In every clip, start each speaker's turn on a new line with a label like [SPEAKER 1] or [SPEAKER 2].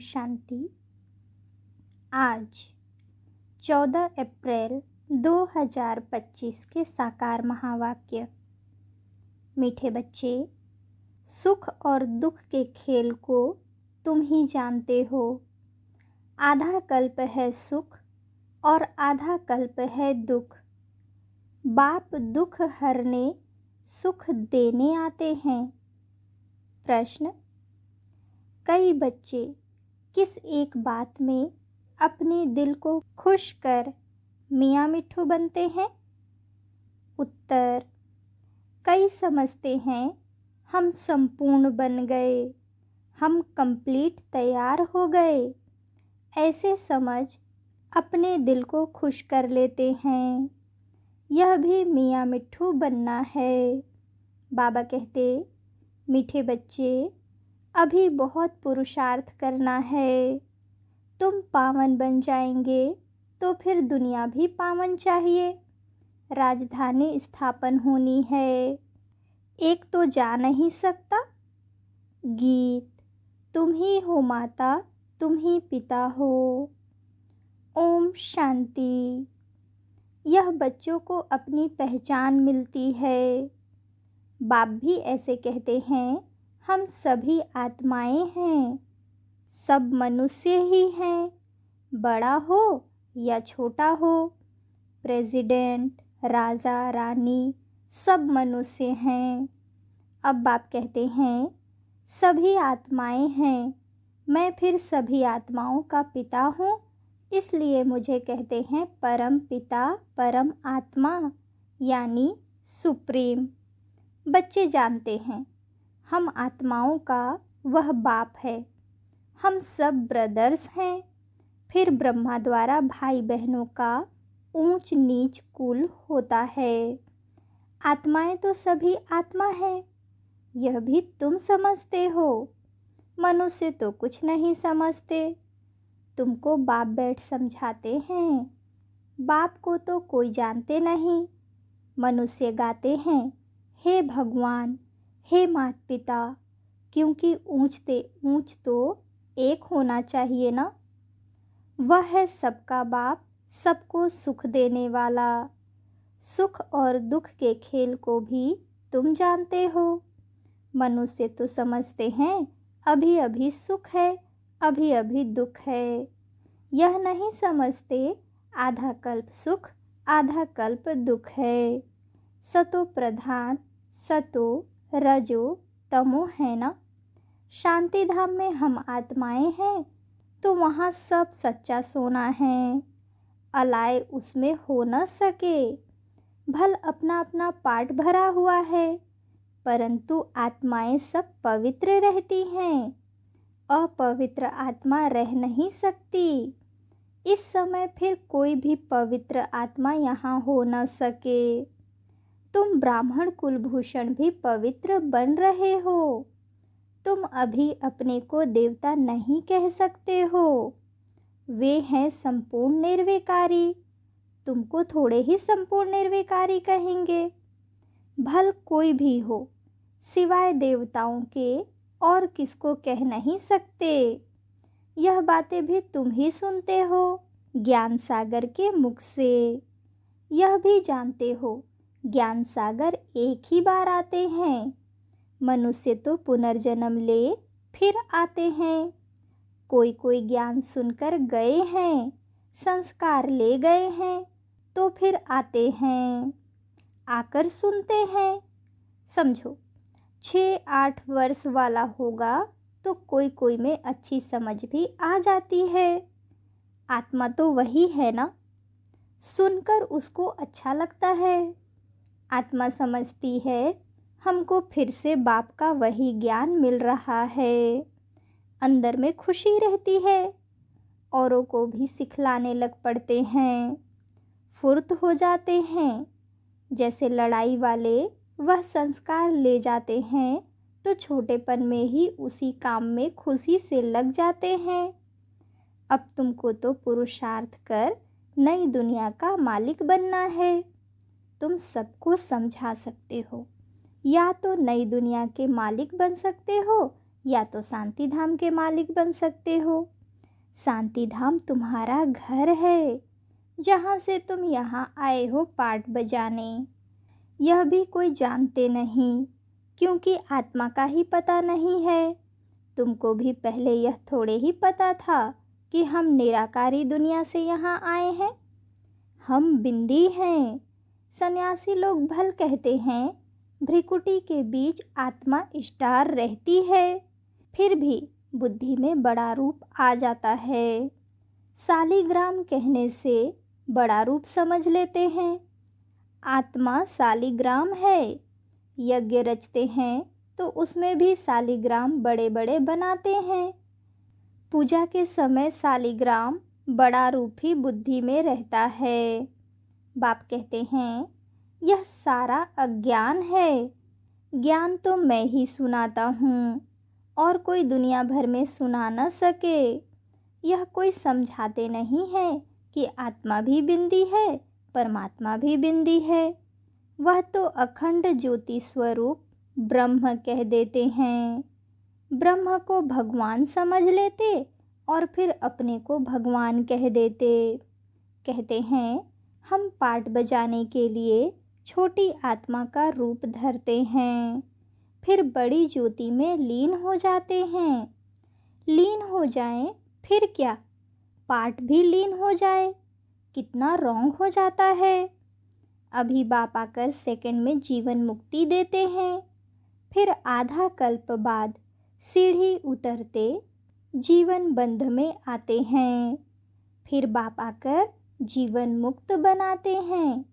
[SPEAKER 1] शांति। आज 14 अप्रैल 2025 के साकार महावाक्य। मीठे बच्चे, सुख और दुख के खेल को तुम ही जानते हो। आधा कल्प है सुख और आधा कल्प है दुख। बाप दुख हरने सुख देने आते हैं। प्रश्न: कई बच्चे किस एक बात में अपने दिल को खुश कर मियाँ मिट्ठू बनते हैं? उत्तर: कई समझते हैं हम संपूर्ण बन गए, हम कंप्लीट तैयार हो गए। ऐसे समझ अपने दिल को खुश कर लेते हैं। यह भी मियाँ मिट्ठू बनना है। बाबा कहते, मीठे बच्चे, अभी बहुत पुरुषार्थ करना है। तुम पावन बन जाएंगे तो फिर दुनिया भी पावन चाहिए। राजधानी स्थापन होनी है। एक तो जा नहीं सकता। गीत: तुम ही हो माता, तुम ही पिता हो। ओम शांति। यह बच्चों को अपनी पहचान मिलती है। बाप भी ऐसे कहते हैं, हम सभी आत्माएं हैं, सब मनुष्य ही हैं, बड़ा हो या छोटा हो, प्रेसिडेंट, राजा, रानी, सब मनुष्य हैं। अब बाप कहते हैं, सभी आत्माएं हैं, मैं फिर सभी आत्माओं का पिता हूँ, इसलिए मुझे कहते हैं परम पिता, परम आत्मा, यानी सुप्रीम। बच्चे जानते हैं हम आत्माओं का वह बाप है। हम सब ब्रदर्स हैं। फिर ब्रह्मा द्वारा भाई बहनों का ऊंच नीच कुल होता है। आत्माएं तो सभी आत्मा हैं, यह भी तुम समझते हो। मनुष्य तो कुछ नहीं समझते। तुमको बाप बैठ समझाते हैं। बाप को तो कोई जानते नहीं। मनुष्य गाते हैं, हे भगवान, हे माता पिता, क्योंकि ऊंचते ऊंच तो एक होना चाहिए ना। वह है सबका बाप, सबको सुख देने वाला। सुख और दुख के खेल को भी तुम जानते हो। मनुष्य तो समझते हैं अभी अभी सुख है, अभी अभी दुख है। यह नहीं समझते आधा कल्प सुख, आधा कल्प दुख है। सतो प्रधान, सतो रजो तमो है ना। शांति धाम में हम आत्माएं हैं तो वहाँ सब सच्चा सोना है। अलाय उसमें हो न सके। भल अपना अपना पार्ट भरा हुआ है, परंतु आत्माएं सब पवित्र रहती हैं। अपवित्र आत्मा रह नहीं सकती। इस समय फिर कोई भी पवित्र आत्मा यहाँ हो न सके। तुम ब्राह्मण कुलभूषण भी पवित्र बन रहे हो। तुम अभी अपने को देवता नहीं कह सकते हो। वे हैं संपूर्ण निर्विकारी। तुमको थोड़े ही संपूर्ण निर्विकारी कहेंगे। भल कोई भी हो, सिवाय देवताओं के और किसको कह नहीं सकते। यह बातें भी तुम ही सुनते हो ज्ञान सागर के मुख से। यह भी जानते हो ज्ञान सागर एक ही बार आते हैं। मनुष्य तो पुनर्जन्म ले फिर आते हैं। कोई कोई ज्ञान सुनकर गए हैं, संस्कार ले गए हैं, तो फिर आते हैं, आकर सुनते हैं। समझो, 6-8 वर्ष वाला होगा तो कोई कोई में अच्छी समझ भी आ जाती है। आत्मा तो वही है ना। सुनकर उसको अच्छा लगता है। आत्मा समझती है हमको फिर से बाप का वही ज्ञान मिल रहा है। अंदर में खुशी रहती है। औरों को भी सिखलाने लग पड़ते हैं। फुर्त हो जाते हैं। जैसे लड़ाई वाले वह संस्कार ले जाते हैं तो छोटेपन में ही उसी काम में खुशी से लग जाते हैं। अब तुमको तो पुरुषार्थ कर नई दुनिया का मालिक बनना है। तुम सबको समझा सकते हो। या तो नई दुनिया के मालिक बन सकते हो या तो शांति धाम के मालिक बन सकते हो। शांति धाम तुम्हारा घर है, जहाँ से तुम यहाँ आए हो पाठ बजाने। यह भी कोई जानते नहीं, क्योंकि आत्मा का ही पता नहीं है। तुमको भी पहले यह थोड़े ही पता था कि हम निराकारी दुनिया से यहाँ आए हैं। हम बिंदी हैं। सन्यासी लोग भल कहते हैं भ्रिकुटी के बीच आत्मा स्टार रहती है, फिर भी बुद्धि में बड़ा रूप आ जाता है। शालिग्राम कहने से बड़ा रूप समझ लेते हैं। आत्मा शालिग्राम है। यज्ञ रचते हैं तो उसमें भी शालिग्राम बड़े बड़े बनाते हैं। पूजा के समय शालिग्राम बड़ा रूप ही बुद्धि में रहता है। बाप कहते हैं यह सारा अज्ञान है। ज्ञान तो मैं ही सुनाता हूँ और कोई दुनिया भर में सुना न सके। यह कोई समझाते नहीं है कि आत्मा भी बिंदी है, परमात्मा भी बिंदी है। वह तो अखंड ज्योति स्वरूप ब्रह्म कह देते हैं। ब्रह्म को भगवान समझ लेते और फिर अपने को भगवान कह देते। कहते हैं हम पाठ बजाने के लिए छोटी आत्मा का रूप धरते हैं, फिर बड़ी ज्योति में लीन हो जाते हैं। लीन हो जाएं फिर क्या, पाठ भी लीन हो जाए, कितना रॉन्ग हो जाता है। अभी बाप आकर सेकंड में जीवन मुक्ति देते हैं, फिर आधा कल्प बाद सीढ़ी उतरते जीवन बंध में आते हैं, फिर बाप आकर जीवन मुक्त बनाते हैं।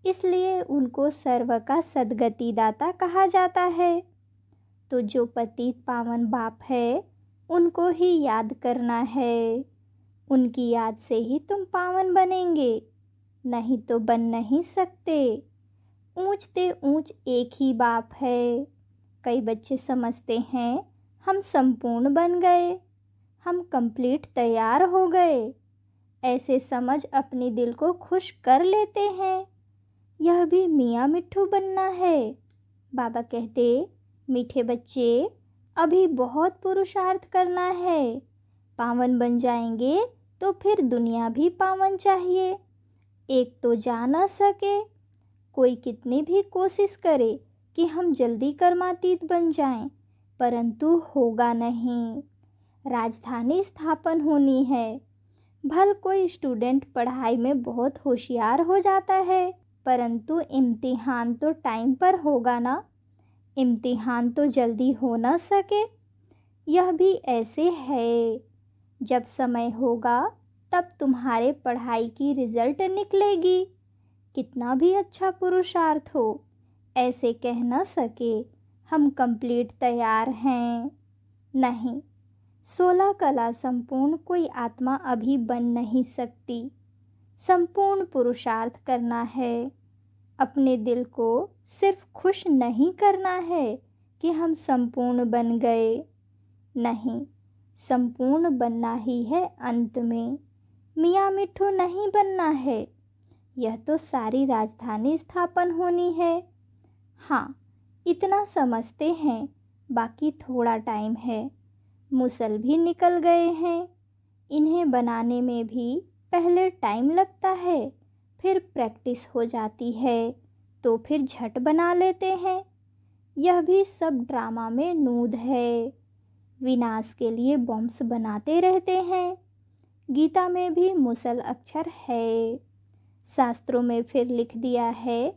[SPEAKER 1] इसलिए उनको सर्व का सद्गति दाता कहा जाता है। तो जो पतित पावन बाप है उनको ही याद करना है। उनकी याद से ही तुम पावन बनेंगे, नहीं तो बन नहीं सकते। ऊंचते ऊंच एक ही बाप है। कई बच्चे समझते हैं हम संपूर्ण बन गए, हम कंप्लीट तैयार हो गए। ऐसे समझ अपने दिल को खुश कर लेते हैं। यह भी मियाँ मिट्ठू बनना है। बाबा कहते मीठे बच्चे अभी बहुत पुरुषार्थ करना है। पावन बन जाएंगे तो फिर दुनिया भी पावन चाहिए। एक तो जा न सके, कोई कितनी भी कोशिश करे कि हम जल्दी कर्मातीत बन जाएं, परंतु होगा नहीं। राजधानी स्थापन होनी है। भल कोई स्टूडेंट पढ़ाई में बहुत होशियार हो जाता है, परंतु इम्तिहान तो टाइम पर होगा ना। इम्तिहान तो जल्दी हो न सके। यह भी ऐसे है, जब समय होगा तब तुम्हारे पढ़ाई की रिज़ल्ट निकलेगी। कितना भी अच्छा पुरुषार्थ हो, ऐसे कह न सके हम कंप्लीट तैयार हैं। नहीं, 16 कला संपूर्ण कोई आत्मा अभी बन नहीं सकती। संपूर्ण पुरुषार्थ करना है। अपने दिल को सिर्फ खुश नहीं करना है कि हम संपूर्ण बन गए। नहीं, संपूर्ण बनना ही है अंत में। मियाँ मिट्ठू नहीं बनना है। यह तो सारी राजधानी स्थापन होनी है। हाँ, इतना समझते हैं, बाकी थोड़ा टाइम है। मुसल भी निकल गए हैं। इन्हें बनाने में भी पहले टाइम लगता है, फिर प्रैक्टिस हो जाती है तो फिर झट बना लेते हैं। यह भी सब ड्रामा में नूद है। विनाश के लिए बॉम्ब्स बनाते रहते हैं। गीता में भी मुसल अक्षर है। शास्त्रों में फिर लिख दिया है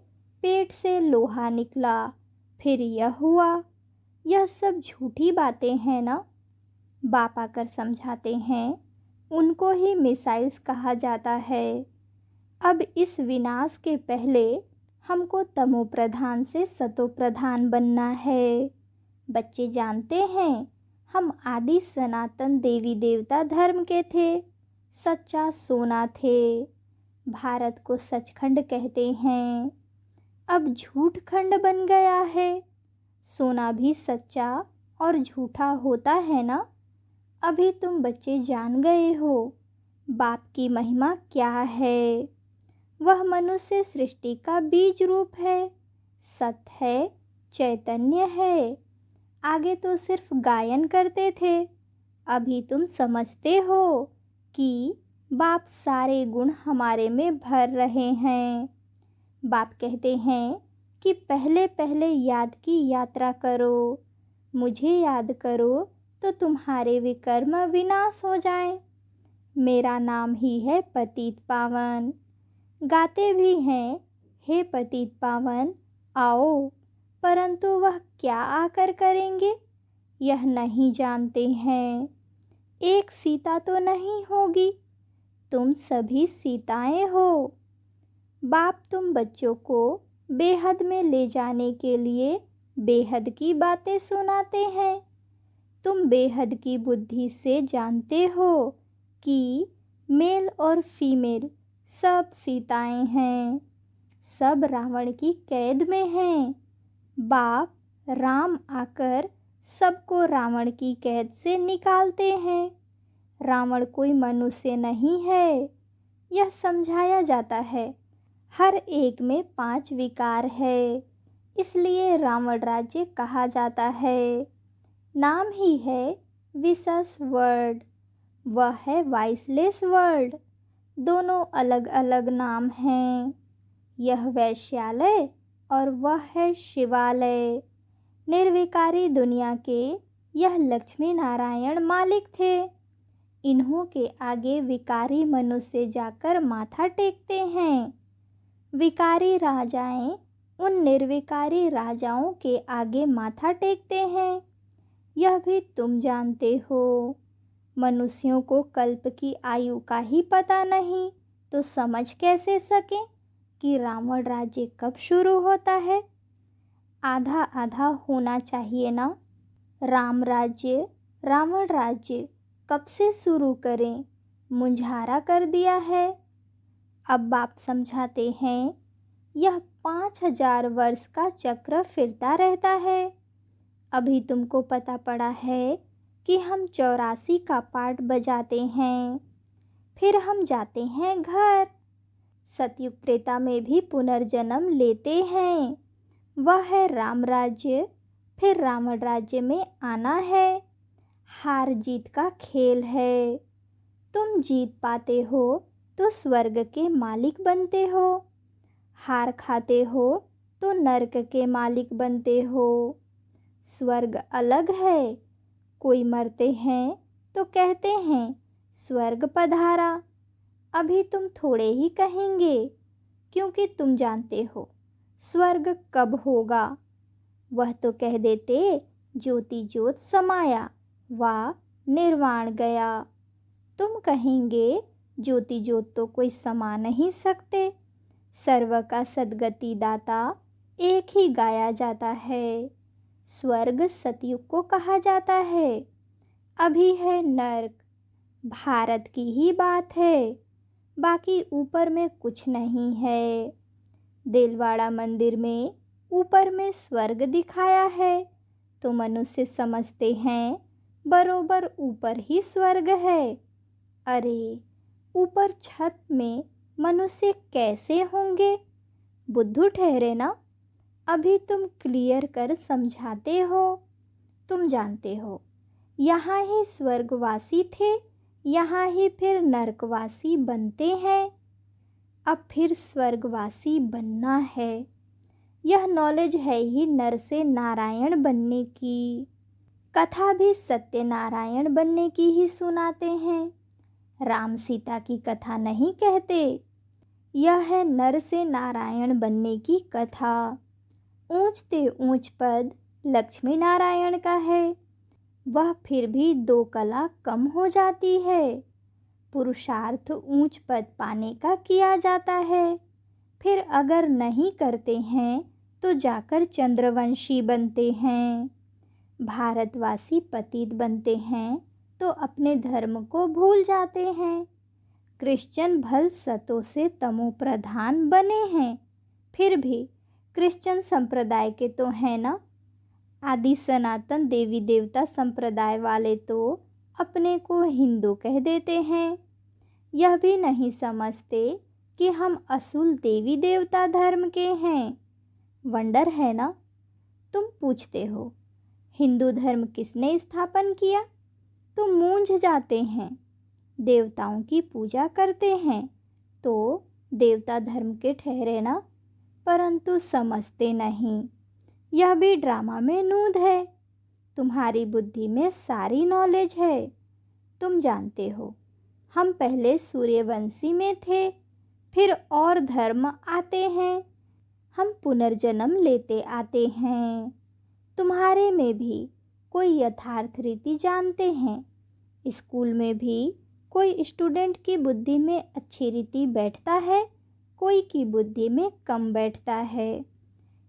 [SPEAKER 1] पेट से लोहा निकला, फिर यह हुआ। यह सब झूठी बातें हैं ना। बाप आकर समझाते हैं उनको ही मिसाइल्स कहा जाता है। अब इस विनाश के पहले हमको तमो प्रधान से सतो प्रधान बनना है। बच्चे जानते हैं हम आदि सनातन देवी देवता धर्म के थे, सच्चा सोना थे। भारत को सचखंड कहते हैं। अब झूठ खंड बन गया है। सोना भी सच्चा और झूठा होता है ना। अभी तुम बच्चे जान गए हो बाप की महिमा क्या है। वह मनुष्य सृष्टि का बीज रूप है, सत्य है, चैतन्य है। आगे तो सिर्फ गायन करते थे, अभी तुम समझते हो कि बाप सारे गुण हमारे में भर रहे हैं। बाप कहते हैं कि पहले पहले याद की यात्रा करो, मुझे याद करो तो तुम्हारे विकर्म विनाश हो जाएं। मेरा नाम ही है पतित पावन। गाते भी हैं, हे पतित पावन आओ, परंतु वह क्या आकर करेंगे यह नहीं जानते हैं। एक सीता तो नहीं होगी, तुम सभी सीताएं हो। बाप तुम बच्चों को बेहद में ले जाने के लिए बेहद की बातें सुनाते हैं। तुम बेहद की बुद्धि से जानते हो कि मेल और फीमेल सब सीताएं हैं, सब रावण की कैद में हैं। बाप राम आकर सबको रावण की कैद से निकालते हैं। रावण कोई मनुष्य नहीं है, यह समझाया जाता है। हर एक में 5 विकार है, इसलिए रावण राज्य कहा जाता है। नाम ही है विशेष वर्ल्ड, वह है वाइसलेस वर्ल्ड। दोनों अलग अलग नाम हैं। यह वैश्यालय और वह है शिवालय। निर्विकारी दुनिया के यह लक्ष्मी नारायण मालिक थे। इन्हों के आगे विकारी मनुष्य जाकर माथा टेकते हैं। विकारी राजाएं उन निर्विकारी राजाओं के आगे माथा टेकते हैं। यह भी तुम जानते हो। मनुष्यों को कल्प की आयु का ही पता नहीं, तो समझ कैसे सकें कि रावण राज्य कब शुरू होता है। आधा आधा होना चाहिए ना। राम राज्य रावण राज्य कब से शुरू करें, मुंझारा कर दिया है। अब बाप समझाते हैं, यह 5000 वर्ष का चक्र फिरता रहता है। अभी तुमको पता पड़ा है कि हम 84 का पाठ बजाते हैं, फिर हम जाते हैं घर। सतयुग त्रेता में भी पुनर्जन्म लेते हैं, वह है राम राज्य। फिर रावण राज्य में आना है। हार जीत का खेल है। तुम जीत पाते हो तो स्वर्ग के मालिक बनते हो, हार खाते हो तो नरक के मालिक बनते हो। स्वर्ग अलग है। कोई मरते हैं तो कहते हैं स्वर्ग पधारा। अभी तुम थोड़े ही कहेंगे, क्योंकि तुम जानते हो स्वर्ग कब होगा। वह तो कह देते ज्योति ज्योत समाया, वाह निर्वाण गया। तुम कहेंगे ज्योति ज्योत तो कोई समा नहीं सकते। सर्व का सद्गति दाता एक ही गाया जाता है। स्वर्ग सतयुग को कहा जाता है। अभी है नर्क, भारत की ही बात है, बाकी ऊपर में कुछ नहीं है। देलवाड़ा मंदिर में ऊपर में स्वर्ग दिखाया है, तो मनुष्य समझते हैं बरोबर ऊपर ही स्वर्ग है। अरे ऊपर छत में मनुष्य कैसे होंगे, बुद्धू ठहरे ना। अभी तुम क्लियर कर समझाते हो। तुम जानते हो यहाँ ही स्वर्गवासी थे, यहाँ ही फिर नरकवासी बनते हैं। अब फिर स्वर्गवासी बनना है। यह नॉलेज है ही नर से नारायण बनने की। कथा भी सत्यनारायण बनने की ही सुनाते हैं, राम सीता की कथा नहीं कहते। यह है नर से नारायण बनने की कथा। ऊंचते ऊंच पद लक्ष्मी नारायण का है, वह फिर भी 2 कला कम हो जाती है। पुरुषार्थ ऊंच पद पाने का किया जाता है। फिर अगर नहीं करते हैं तो जाकर चंद्रवंशी बनते हैं। भारतवासी पतित बनते हैं तो अपने धर्म को भूल जाते हैं। क्रिश्चियन भल सतों से तमो प्रधान बने हैं, फिर भी क्रिश्चियन संप्रदाय के तो हैं ना। आदि सनातन देवी देवता संप्रदाय वाले तो अपने को हिंदू कह देते हैं। यह भी नहीं समझते कि हम असूल देवी देवता धर्म के हैं। वंडर है ना। तुम पूछते हो हिंदू धर्म किसने स्थापन किया, तो मूंझ जाते हैं। देवताओं की पूजा करते हैं तो देवता धर्म के ठहरे ना, परंतु समझते नहीं। यह भी ड्रामा में नूद है। तुम्हारी बुद्धि में सारी नॉलेज है। तुम जानते हो, हम पहले सूर्यवंशी में थे, फिर और धर्म आते हैं, हम पुनर्जन्म लेते आते हैं। तुम्हारे में भी कोई यथार्थ रीति जानते हैं। स्कूल में भी कोई स्टूडेंट की बुद्धि में अच्छी रीति बैठता है, कोई की बुद्धि में कम बैठता है।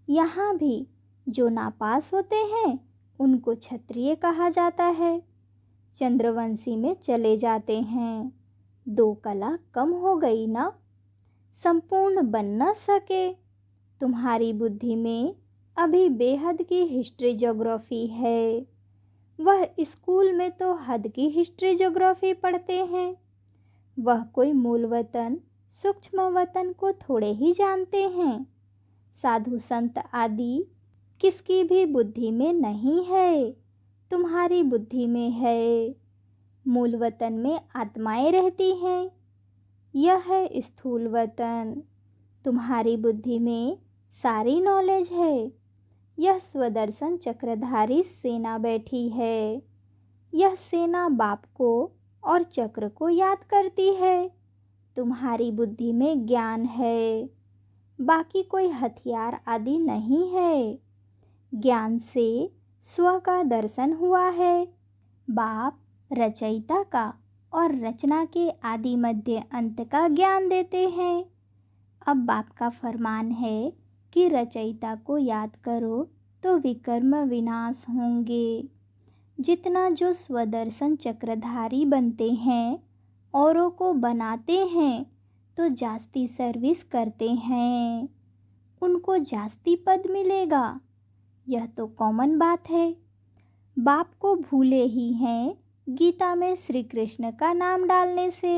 [SPEAKER 1] यहाँ भी जो नापास होते हैं उनको क्षत्रिय कहा जाता है। चंद्रवंशी में चले जाते हैं। 2 कला कम हो गई ना, संपूर्ण बन न सके। तुम्हारी बुद्धि में अभी बेहद की हिस्ट्री ज्योग्राफी है। वह स्कूल में तो हद की हिस्ट्री ज्योग्राफी पढ़ते हैं। वह कोई मूल वतन सूक्ष्म वतन को थोड़े ही जानते हैं। साधु संत आदि किसकी भी बुद्धि में नहीं है, तुम्हारी बुद्धि में है। मूल वतन में आत्माएं रहती हैं, यह है स्थूल वतन। तुम्हारी बुद्धि में सारी नॉलेज है। यह स्वदर्शन चक्रधारी सेना बैठी है। यह सेना बाप को और चक्र को याद करती है। तुम्हारी बुद्धि में ज्ञान है, बाकी कोई हथियार आदि नहीं है। ज्ञान से स्व का दर्शन हुआ है। बाप रचयिता का और रचना के आदि मध्य अंत का ज्ञान देते हैं। अब बाप का फरमान है कि रचयिता को याद करो तो विकर्म विनाश होंगे। जितना जो स्वदर्शन चक्रधारी बनते हैं, औरों को बनाते हैं तो जास्ती सर्विस करते हैं, उनको जास्ती पद मिलेगा। यह तो कॉमन बात है। बाप को भूले ही हैं गीता में श्री कृष्ण का नाम डालने से।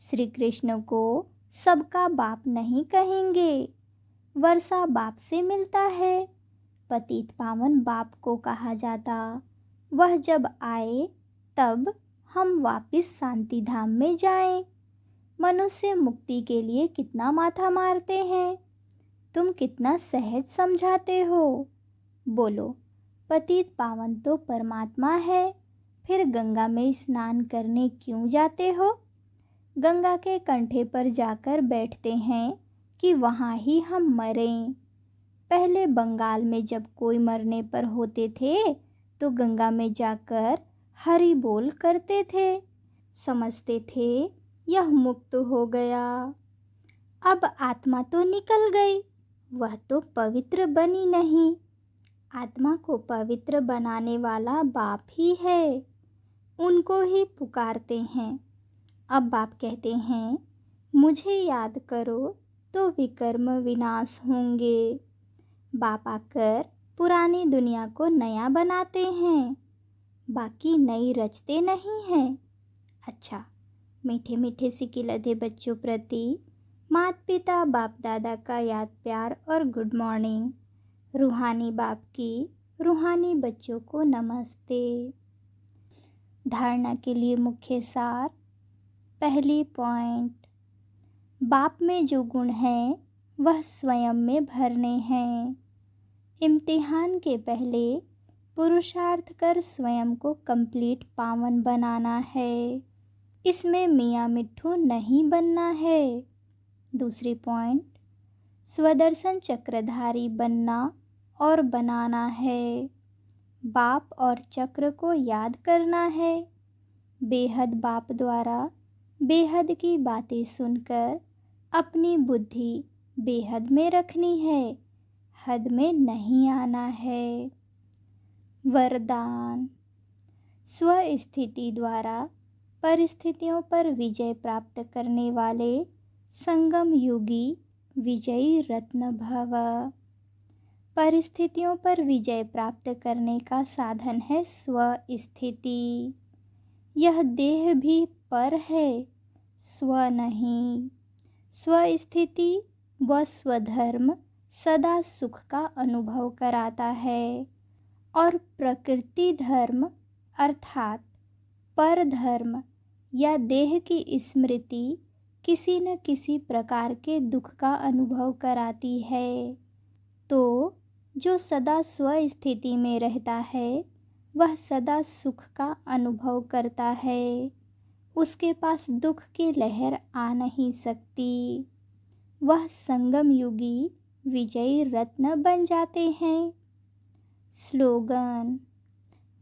[SPEAKER 1] श्री कृष्ण को सबका बाप नहीं कहेंगे। वर्षा बाप से मिलता है, पतित पावन बाप को कहा जाता। वह जब आए तब हम वापिस शांति धाम में जाएं। मनुष्य मुक्ति के लिए कितना माथा मारते हैं, तुम कितना सहज समझाते हो। बोलो, पतित पावन तो परमात्मा है, फिर गंगा में स्नान करने क्यों जाते हो? गंगा के कंठे पर जाकर बैठते हैं कि वहाँ ही हम मरें। पहले बंगाल में जब कोई मरने पर होते थे तो गंगा में जाकर हरि बोल करते थे, समझते थे यह मुक्त हो गया। अब आत्मा तो निकल गई, वह तो पवित्र बनी नहीं। आत्मा को पवित्र बनाने वाला बाप ही है, उनको ही पुकारते हैं। अब बाप कहते हैं, मुझे याद करो तो विकर्म विनाश होंगे। बाप आकर पुरानी दुनिया को नया बनाते हैं, बाकी नई रचते नहीं हैं। अच्छा, मीठे मीठे सिकिलधे बच्चों प्रति माता पिता बाप दादा का याद प्यार और गुड मॉर्निंग। रूहानी बाप की रूहानी बच्चों को नमस्ते। धारणा के लिए मुख्य सार। पहली पॉइंट, बाप में जो गुण हैं वह स्वयं में भरने हैं। इम्तिहान के पहले पुरुषार्थ कर स्वयं को कंप्लीट पावन बनाना है। इसमें मियाँ मिट्ठू नहीं बनना है। दूसरी पॉइंट, स्वदर्शन चक्रधारी बनना और बनाना है। बाप और चक्र को याद करना है। बेहद बाप द्वारा बेहद की बातें सुनकर अपनी बुद्धि बेहद में रखनी है, हद में नहीं आना है। वरदान, स्वस्थिति द्वारा परिस्थितियों पर विजय प्राप्त करने वाले संगम युगी विजयी रत्न भव। परिस्थितियों पर विजय प्राप्त करने का साधन है स्वस्थिति। यह देह भी पर है, स्व नहीं। स्वस्थिति व स्वधर्म सदा सुख का अनुभव कराता है और प्रकृति धर्म अर्थात पर धर्म या देह की स्मृति किसी न किसी प्रकार के दुख का अनुभव कराती है। तो जो सदा स्वस्थिति में रहता है वह सदा सुख का अनुभव करता है। उसके पास दुख की लहर आ नहीं सकती। वह संगम युगी विजयी रत्न बन जाते हैं। स्लोगन: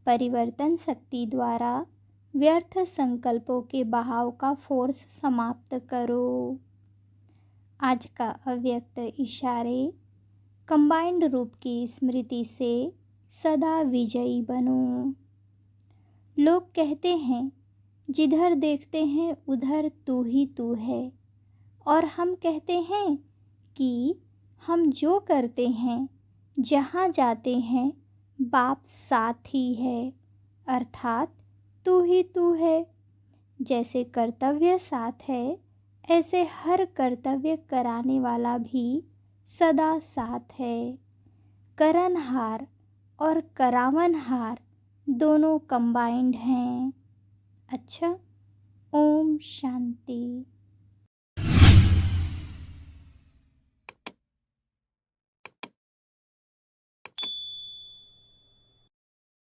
[SPEAKER 1] परिवर्तन शक्ति द्वारा व्यर्थ संकल्पों के बहाव का फोर्स समाप्त करो। आज का अव्यक्त इशारे: कंबाइंड रूप की स्मृति से सदा विजयी बनो। लोग कहते हैं जिधर देखते हैं उधर तू ही तू है, और हम कहते हैं कि हम जो करते हैं जहाँ जाते हैं बाप साथ ही है, अर्थात तू ही तू है। जैसे कर्तव्य साथ है, ऐसे हर कर्तव्य कराने वाला भी सदा साथ है। करनहार और करावनहार दोनों कंबाइंड हैं। अच्छा, ओम शांति।